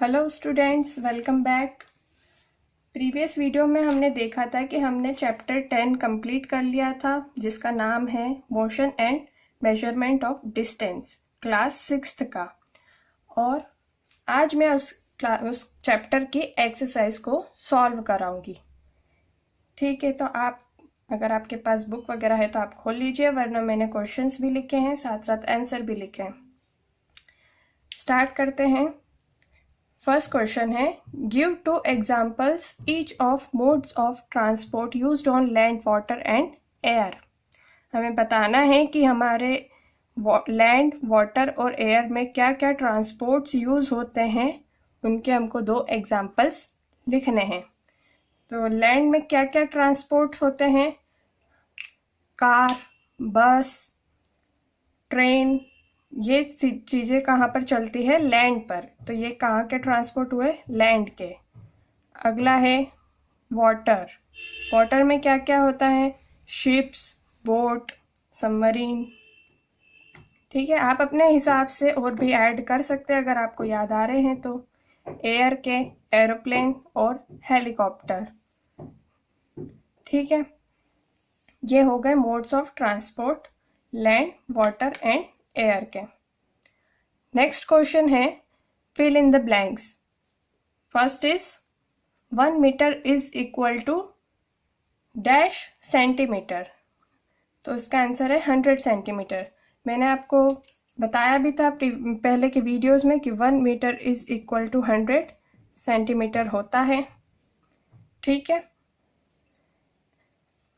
Hello students, welcome back. Previous video में हमने देखा था कि हमने चैप्टर 10 कंप्लीट कर लिया था, जिसका नाम है motion and measurement of distance, class 6th का। और आज मैं उस चैप्टर की एक्सरसाइज को सॉल्व कराऊंगी। ठीक है, तो आप अगर आपके पास बुक वगैरह है तो आप खोल लीजिए, वरना मैंने क्वेश्चंस भी लिखे हैं, साथ साथ आंसर भी लिखे हैं। स्टार्ट करते हैं। फर्स्ट क्वेश्चन है, give 2 examples each of modes of transport used on land, water and air. हमें बताना है कि हमारे लैंड, वाटर और एयर में क्या क्या ट्रांसपोर्ट्स यूज होते हैं, उनके हमको 2 एग्जाम्पल्स लिखने हैं। तो लैंड में क्या क्या ट्रांसपोर्ट होते हैं? कार, बस, ट्रेन, ये चीज़ें कहाँ पर चलती है? लैंड पर। तो ये कहाँ के ट्रांसपोर्ट हुए? लैंड के। अगला है वाटर। वाटर में क्या क्या होता है? Ships, boat, submarine. ठीक है, आप अपने हिसाब से और भी ऐड कर सकते हैं अगर आपको याद आ रहे हैं तो। एयर के एरोप्लेन और हेलीकॉप्टर। ठीक है, ये हो गए modes of transport, land, water and air के। नेक्स्ट क्वेश्चन है, fill in the blanks. First is 1 metre is equal to dash centimetre. तो इसका आंसर है 100 सेंटीमीटर। मैंने आपको बताया भी था पहले के वीडियोस में कि 1 metre is equal to 100 centimetre होता है। ठीक है,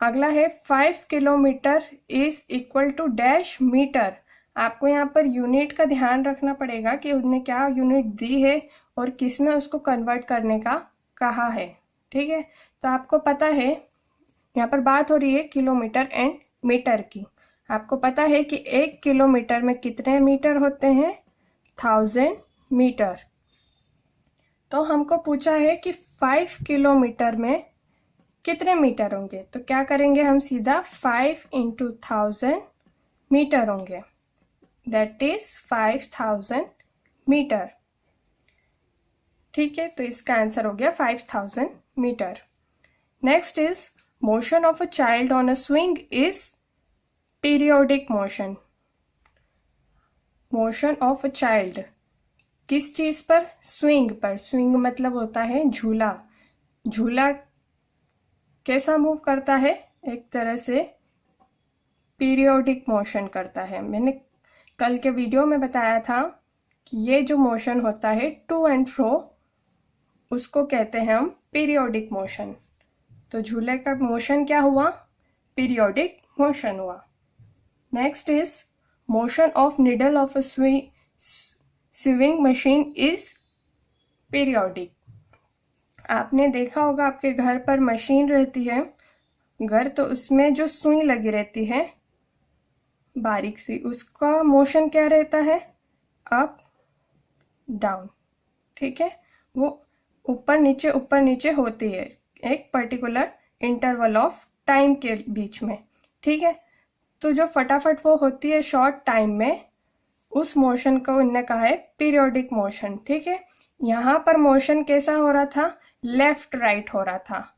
अगला है 5 kilometre is equal to dash metre. आपको यहाँ पर यूनिट का ध्यान रखना पड़ेगा कि उसने क्या यूनिट दी है और किस में उसको कन्वर्ट करने का कहा है। ठीक है, तो आपको पता है यहाँ पर बात हो रही है किलोमीटर एंड मीटर की। आपको पता है कि 1 किलोमीटर में कितने मीटर होते हैं? 1000 मीटर। तो हमको पूछा है कि 5 किलोमीटर में कितने मीटर होंगे। तो क्या करेंगे हम? सीधा 5 × 1000 मीटर होंगे, दैट इज 5000 मीटर। ठीक है, तो इसका आंसर हो गया 5000 metre. Next is motion of a child on a swing is periodic motion. Motion of a child किस चीज पर? स्विंग पर। स्विंग मतलब होता है झूला। झूला कैसा मूव करता है? एक तरह से पीरियोडिक मोशन करता है। मैंने कल के वीडियो में बताया था कि ये जो मोशन होता है टू एंड फ्रो, उसको कहते हैं हम पीरियोडिक मोशन। तो झूले का मोशन क्या हुआ? पीरियोडिक मोशन हुआ। Next is motion of needle of a swing machine is periodic. आपने देखा होगा आपके घर पर मशीन रहती है घर, तो उसमें जो सुई लगी रहती है बारीक सी, उसका मोशन क्या रहता है? Up down. ठीक है, वो ऊपर नीचे होती है एक पर्टिकुलर इंटरवल ऑफ टाइम के बीच में। ठीक है, तो जो फटाफट वो होती है शॉर्ट टाइम में, उस मोशन को इन्होंने कहा है पीरियोडिक मोशन। ठीक है, यहाँ पर मोशन कैसा हो रहा था? लेफ्ट राइट हो रहा था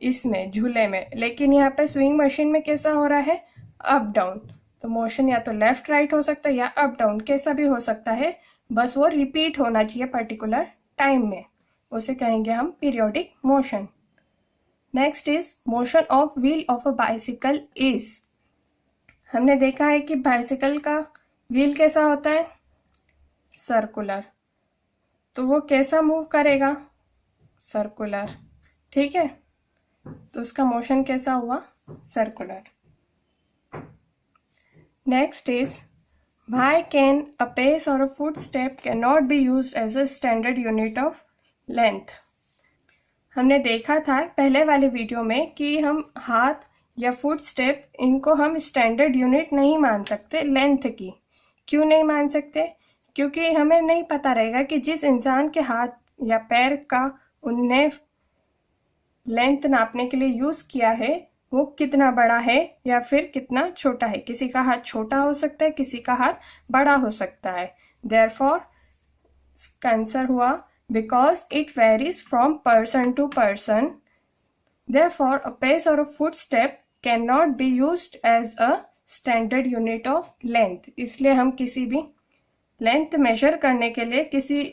इसमें झूले में, लेकिन यहाँ पे स्विंग मशीन में कैसा हो रहा है? Up down. तो मोशन या तो लेफ्ट राइट हो सकता है या अप डाउन, कैसा भी हो सकता है, बस वो रिपीट होना चाहिए पर्टिकुलर टाइम में, उसे कहेंगे हम periodic motion. Next is motion of wheel of a bicycle is. हमने देखा है कि बाइसिकल का व्हील कैसा होता है? सर्कुलर। तो वो कैसा मूव करेगा? सर्कुलर। ठीक है, तो उसका मोशन कैसा हुआ? Circular. Next is why can a pace or a footstep cannot be used as a standard unit of length? हमने देखा था पहले वाले वीडियो में कि हम हाथ या फुट स्टेप, इनको हम स्टैंडर्ड यूनिट नहीं मान सकते लेंथ की। क्यों नहीं मान सकते? क्योंकि हमें नहीं पता रहेगा कि जिस इंसान के हाथ या पैर का उनने लेंथ नापने के लिए यूज किया है वो कितना बड़ा है या फिर कितना छोटा है। किसी का हाथ छोटा हो सकता है, किसी का हाथ बड़ा हो सकता है। देयरफॉर इसका आंसर हुआ because it varies from person to person. Therefore, a pace or a footstep cannot be used as a standard unit of length. इसलिए हम किसी भी लेंथ मेजर करने के लिए किसी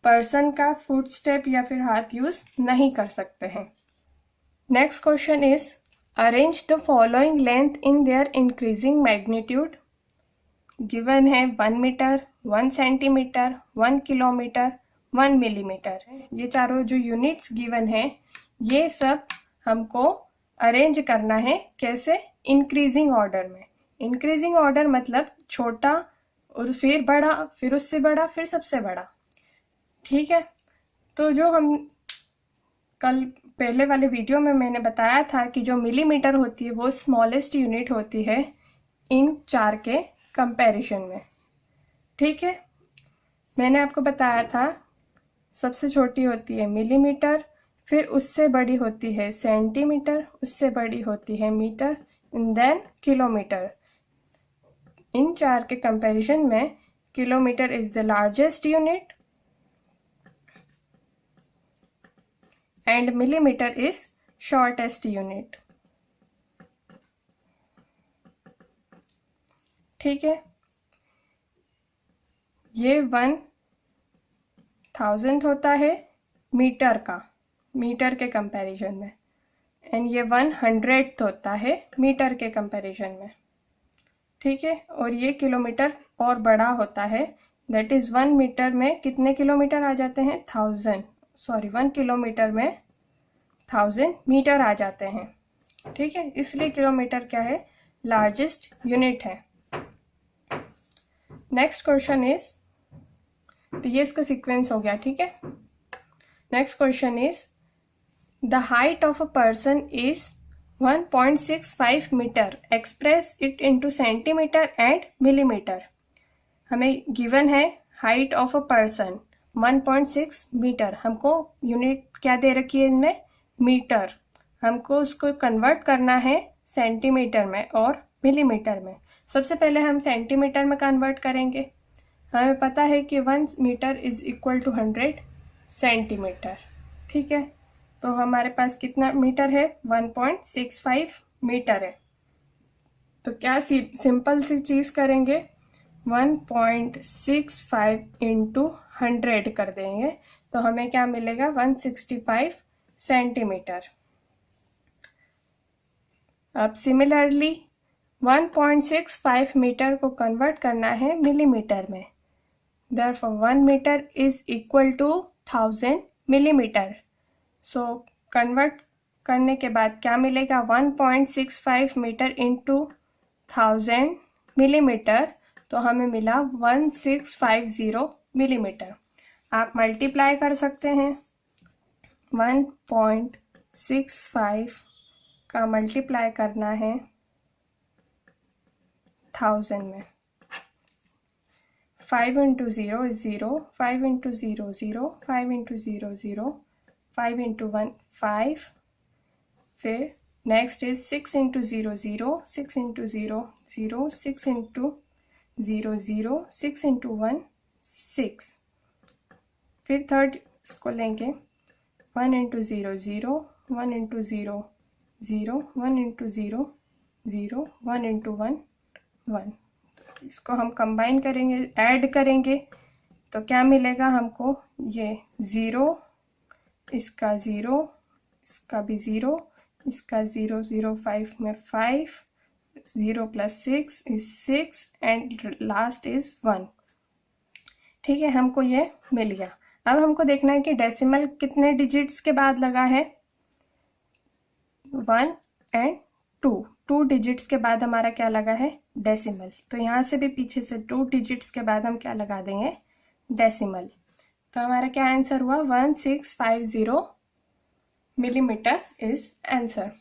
पर्सन का फुटस्टेप या फिर हाथ यूज नहीं कर सकते हैं. Next question is arrange the following length in their increasing magnitude. Given है 1 मीटर, 1 सेंटीमीटर, 1 किलोमीटर, 1 मिलीमीटर. ये चारों जो यूनिट्स गिवन है ये सब हमको अरेंज करना है. कैसे? इंक्रीजिंग ऑर्डर में. इंक्रीजिंग ऑर्डर मतलब छोटा और फिर बड़ा, फिर उससे बड़ा, फिर सबसे बड़ा. ठीक है. तो जो हम कल पहले वाले वीडियो में मैंने बताया था कि जो मिलीमीटर होती है वो स्मॉलेस्ट यूनिट होती है इन चार के कंपैरिजन में. ठीक है. मैंने आपको बताया था सबसे छोटी होती है मिलीमीटर, फिर उससे बड़ी होती है सेंटीमीटर, उससे बड़ी होती है मीटर, एंड देन किलोमीटर. इन चार के कंपैरिजन में kilometre is the largest unit and millimetre is shortest unit. ठीक है. ये 1000 होता है मीटर का, मीटर के कंपैरिजन में, एंड ये 100th होता है मीटर के कंपैरिजन में. ठीक है. और ये किलोमीटर और बड़ा होता है, दैट इज 1 मीटर में कितने किलोमीटर आ जाते हैं? 1 किलोमीटर में 1000 मीटर आ जाते हैं. ठीक है. इसलिए किलोमीटर क्या है? लार्जेस्ट यूनिट है. नेक्स्ट क्वेश्चन इज, तो ये इसका सीक्वेंस हो गया. ठीक है. Next question is the height of a person is 1.65 metre. Express it into centimetre and millimetre. हमें गिवन है height of a person 1.6 metre. हमको यूनिट क्या दे रखी है इनमें? मीटर. हमको उसको कन्वर्ट करना है सेंटीमीटर में और मिलीमीटर में. सबसे पहले हम सेंटीमीटर में कन्वर्ट करेंगे. हमें पता है कि 1 metre is equal to 100 centimetre. ठीक है. तो हमारे पास कितना मीटर है? 1.65 मीटर है. तो क्या सिंपल सी चीज़ करेंगे, 1.65 इंटू 100 कर देंगे तो हमें क्या मिलेगा? 165 सेंटीमीटर. अब सिमिलरली 1.65 मीटर को कन्वर्ट करना है मिलीमीटर में. Therefore 1 metre is equal to 1000 millimetre. So convert करने के बाद क्या मिलेगा? 1.65 मीटर इंटू 1000 मिलीमीटर, तो हमें मिला 1650 मिलीमीटर. आप मल्टीप्लाई कर सकते हैं. 1.65 का मल्टीप्लाई करना है 1000 में. 5 into 0 is 0, 5 into 0 0, 5 into 0 0, 5 into 1 5. फिर next is 6 into 0 0, 6 into 0 0, 6 into 0 0, 6 into 1 6. फिर थर्ड इसको लेंगे 1 इंटू 0 0, 1 इंटू 0 0, 1 इंटू 0 0, 1 इंटू 1 1. इसको हम कंबाइन करेंगे, ऐड करेंगे तो क्या मिलेगा हमको? ये 0, इसका 0, इसका भी 0, इसका 0 0 5 में 5, 0 plus 6 is 6 and last is 1. ठीक है. हमको ये मिल गया. अब हमको देखना है कि डेसिमल कितने डिजिट्स के बाद लगा है? 1 एंड 2. 2 डिजिट्स के बाद हमारा क्या लगा है? डेसिमल. तो यहाँ से भी पीछे से 2 डिजिट्स के बाद हम क्या लगा देंगे? डेसिमल. तो हमारा क्या आंसर हुआ? 1650 millimeter is answer.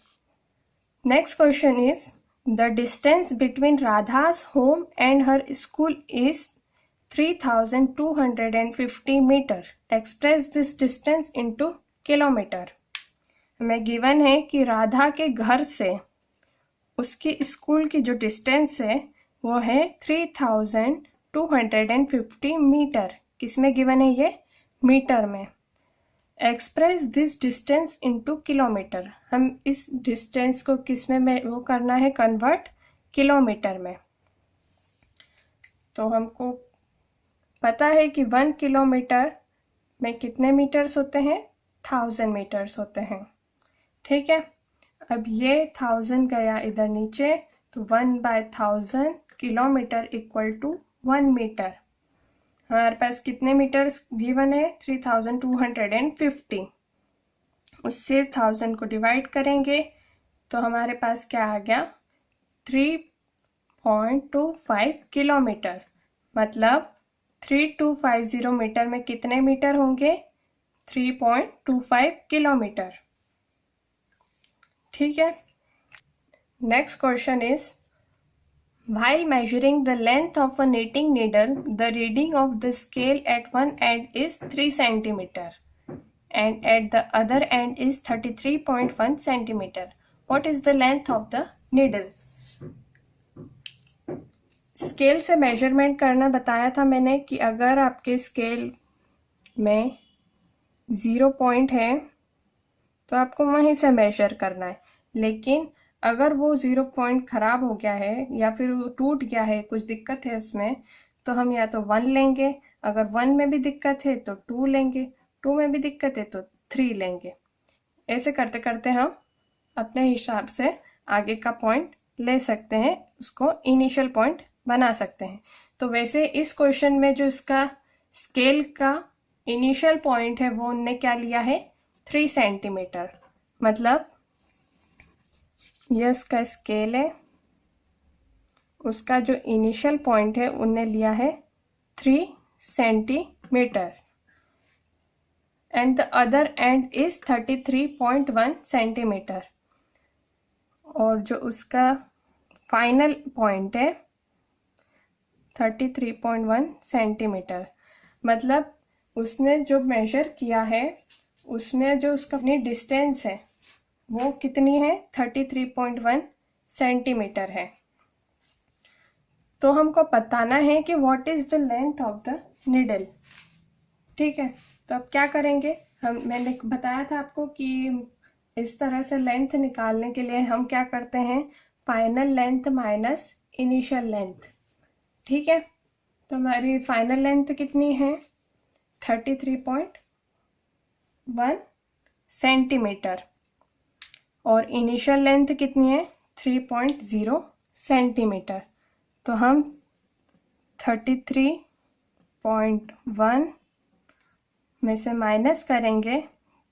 Next question is the distance between Radha's home and her school is 3250 meter. Express this distance into kilometer. हमें गिवन है कि राधा के घर से उसके स्कूल की जो डिस्टेंस है वो है 3250 मीटर. किसमें गिवन है ये? मीटर में। Express this distance into kilometre, हम इस डिस्टेंस को किस में वो करना है, कन्वर्ट किलोमीटर में। तो हमको पता है कि 1 किलोमीटर में कितने मीटर्स होते हैं, 1000 मीटर्स होते हैं। ठीक है, अब ये 1000 गया इधर नीचे, तो 1/1000 किलोमीटर इक्वल टू 1 मीटर। हमारे पास कितने मीटर्स गिवन है, 3250। उससे 1000 को डिवाइड करेंगे तो हमारे पास क्या आ गया, 3.25 किलोमीटर। मतलब 3250 मीटर में कितने मीटर होंगे, 3.25 किलोमीटर। ठीक है, next question is, while measuring the length of a knitting needle, the reading of the scale at one end is 3 centimeter and at the other end is 33.1 centimeter. What is the length of the needle? Scale से measurement करना बताया था मैंने कि अगर आपके scale में 0 point है तो आपको वहीं से मेजर करना है, लेकिन अगर वो 0 पॉइंट खराब हो गया है या फिर वो टूट गया है, कुछ दिक्कत है उसमें, तो हम या तो 1 लेंगे, अगर 1 में भी दिक्कत है तो 2 लेंगे, 2 में भी दिक्कत है तो 3 लेंगे। ऐसे करते करते हम अपने हिसाब से आगे का पॉइंट ले सकते हैं, उसको इनिशियल पॉइंट बना सकते हैं। तो वैसे इस क्वेश्चन में जो इसका स्केल का इनिशियल पॉइंट है वो उनने क्या लिया है, 3 सेंटीमीटर। मतलब ये उसका स्केल है, उसका जो इनिशियल पॉइंट है उनने लिया है 3 centimetre and the other and is 33.1 centimetre. और जो उसका फाइनल पॉइंट है 33.1 सेंटीमीटर। मतलब उसने जो मेजर किया है उसमें जो उसका अपनी डिस्टेंस है वो कितनी है, 33.1 सेंटीमीटर है। तो हमको बताना है कि what is the length of the needle. ठीक है, तो अब क्या करेंगे, मैंने बताया था आपको कि इस तरह से लेंथ निकालने के लिए हम क्या करते हैं, final length minus initial length. ठीक है, तो हमारी फाइनल लेंथ कितनी है, 33.1 सेंटीमीटर और इनिशियल लेंथ कितनी है, 3.0 सेंटीमीटर। तो हम 33.1 में से माइनस करेंगे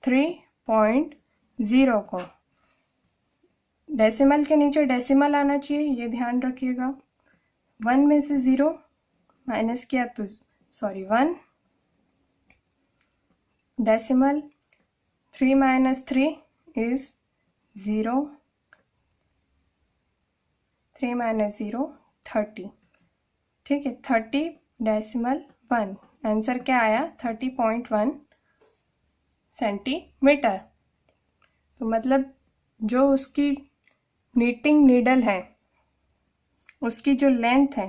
3.0 को। डेसिमल के नीचे डेसिमल आना चाहिए, ये ध्यान रखिएगा। 1 में से 0 माइनस किया तो 1 डेसिमल, 3 minus 3 is 0, 3 minus 0 30। ठीक है, 30.1, आंसर क्या आया, 30.1 सेंटीमीटर। तो मतलब जो उसकी नीटिंग नीडल है उसकी जो लेंथ है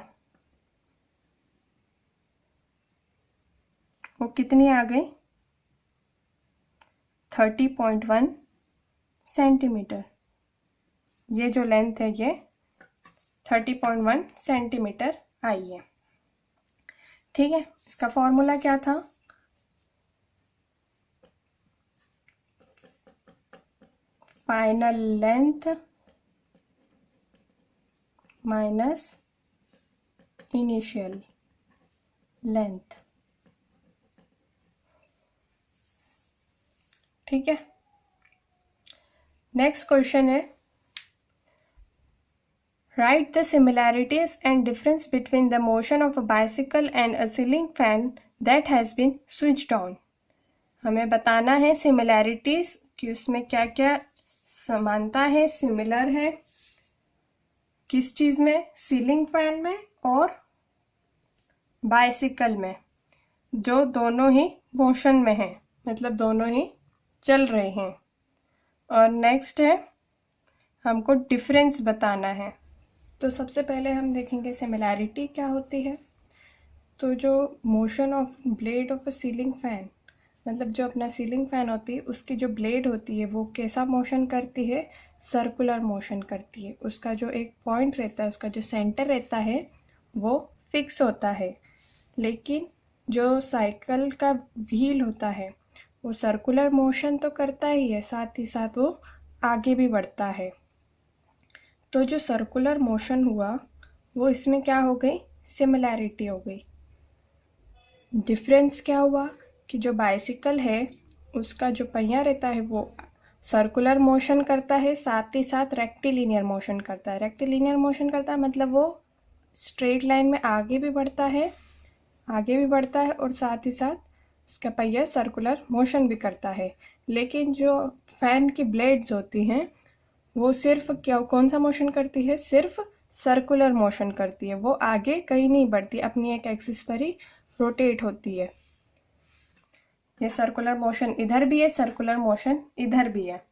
वो कितनी आ गई, 30.1 सेंटीमीटर। ये जो लेंथ है ये 30.1 सेंटीमीटर आई है। ठीक है, इसका फॉर्मूला क्या था, final length minus initial length. ठीक है, नेक्स्ट क्वेश्चन है, write the similarities and difference between the motion of a bicycle and a ceiling fan that has been switched on. हमें बताना है सिमिलैरिटीज कि उसमें क्या क्या समानता है, सिमिलर है, किस चीज में, सीलिंग फैन में और बाइसिकल में, जो दोनों ही मोशन में हैं, मतलब दोनों ही चल रहे हैं। और नेक्स्ट है हमको डिफरेंस बताना है। तो सबसे पहले हम देखेंगे सिमिलैरिटी क्या होती है। तो जो motion of blade of a ceiling fan मतलब जो अपना सीलिंग फैन होती है उसकी जो ब्लेड होती है वो कैसा मोशन करती है, सर्कुलर मोशन करती है। उसका जो एक पॉइंट रहता है, उसका जो सेंटर रहता है वो फिक्स होता है। लेकिन जो साइकिल का व्हील होता है वो सर्कुलर मोशन तो करता ही है, साथ ही साथ वो आगे भी बढ़ता है। तो जो सर्कुलर मोशन हुआ वो इसमें क्या हो गई, सिमिलैरिटी हो गई। डिफरेंस क्या हुआ कि जो बाइसिकल है उसका जो पहिया रहता है वो सर्कुलर मोशन करता है, साथ ही साथ रेक्टिलिनियर मोशन करता है। रेक्टिलिनियर मोशन करता है मतलब वो स्ट्रेट लाइन में आगे भी बढ़ता है, और साथ ही साथ उसका पहिया सर्कुलर मोशन भी करता है। लेकिन जो फैन की ब्लेड्स होती हैं वो सिर्फ कौन सा मोशन करती है, सिर्फ सर्कुलर मोशन करती है। वो आगे कहीं नहीं बढ़ती, अपनी एक एक्सिस पर ही रोटेट होती है। ये सर्कुलर मोशन इधर भी है, सर्कुलर मोशन इधर भी है।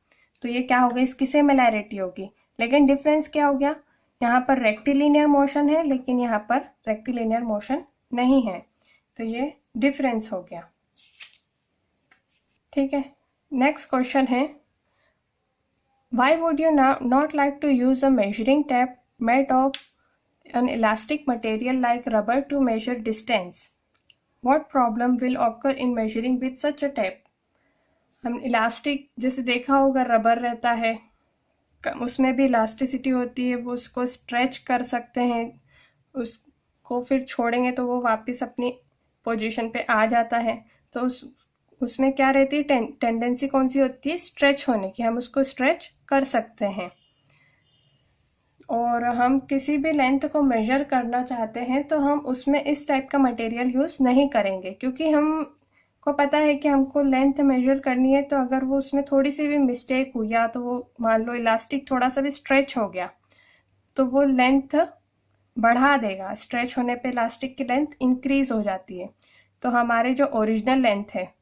तो ये क्या हो गई, इसकी सिमिलैरिटी होगी। लेकिन डिफरेंस क्या हो गया, यहाँ पर रेक्टिलिनियर मोशन है लेकिन यहाँ पर रेक्टिलिनियर मोशन नहीं है। तो ये डिफरेंस हो गया। ठीक है, नेक्स्ट क्वेश्चन है, Why would you not like to use a measuring tape made of an elastic material like rubber to measure distance? What problem will occur in measuring with such a tape? हम elastic जैसे देखा होगा, rubber रहता है, उसमें भी elasticity होती है, वो उसको स्ट्रेच कर सकते हैं, उसको फिर छोड़ेंगे तो वो वापस अपनी पोजीशन पे आ जाता है। तो उसमें क्या रहती है, टेंडेंसी कौन सी होती है, स्ट्रेच होने की। हम उसको स्ट्रेच कर सकते हैं। और हम किसी भी लेंथ को मेजर करना चाहते हैं तो हम उसमें इस टाइप का मटेरियल यूज़ नहीं करेंगे, क्योंकि हम को पता है कि हमको लेंथ मेजर करनी है। तो अगर वो उसमें थोड़ी सी भी मिस्टेक हुई, या तो वो मान लो इलास्टिक थोड़ा सा भी स्ट्रेच हो गया तो वो लेंथ बढ़ा देगा। स्ट्रेच होने पे इलास्टिक की लेंथ इंक्रीज हो जाती है। तो हमारे जो ओरिजिनल लेंथ है,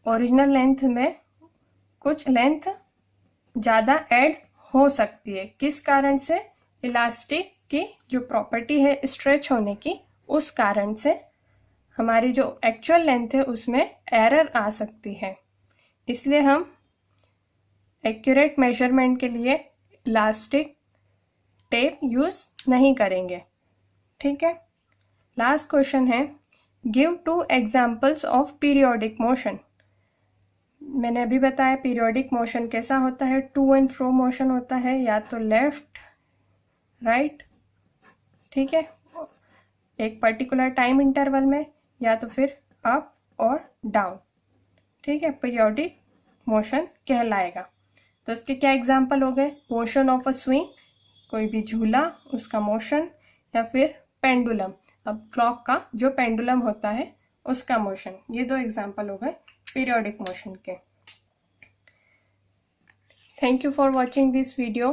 ओरिजिनल लेंथ में कुछ लेंथ ज़्यादा ऐड हो सकती है। किस कारण से, इलास्टिक की जो प्रॉपर्टी है स्ट्रेच होने की, उस कारण से हमारी जो एक्चुअल लेंथ है उसमें एरर आ सकती है। इसलिए हम एक्यूरेट मेजरमेंट के लिए इलास्टिक टेप यूज़ नहीं करेंगे। ठीक है, लास्ट क्वेश्चन है, give 2 examples of periodic motion. मैंने अभी बताया पीरियोडिक मोशन कैसा होता है, टू एंड फ्रो मोशन होता है, या तो लेफ्ट राइट, ठीक है, एक पर्टिकुलर टाइम इंटरवल में, या तो फिर अप और डाउन। ठीक है, पीरियोडिक मोशन कहलाएगा। तो इसके क्या एग्जाम्पल हो गए, मोशन ऑफ अ स्विंग, कोई भी झूला उसका मोशन, या फिर पेंडुलम, अब क्लॉक का जो पेंडुलम होता है उसका मोशन। ये 2 एग्जाम्पल हो गए पीरियोडिक मोशन के। Thank you for watching this video.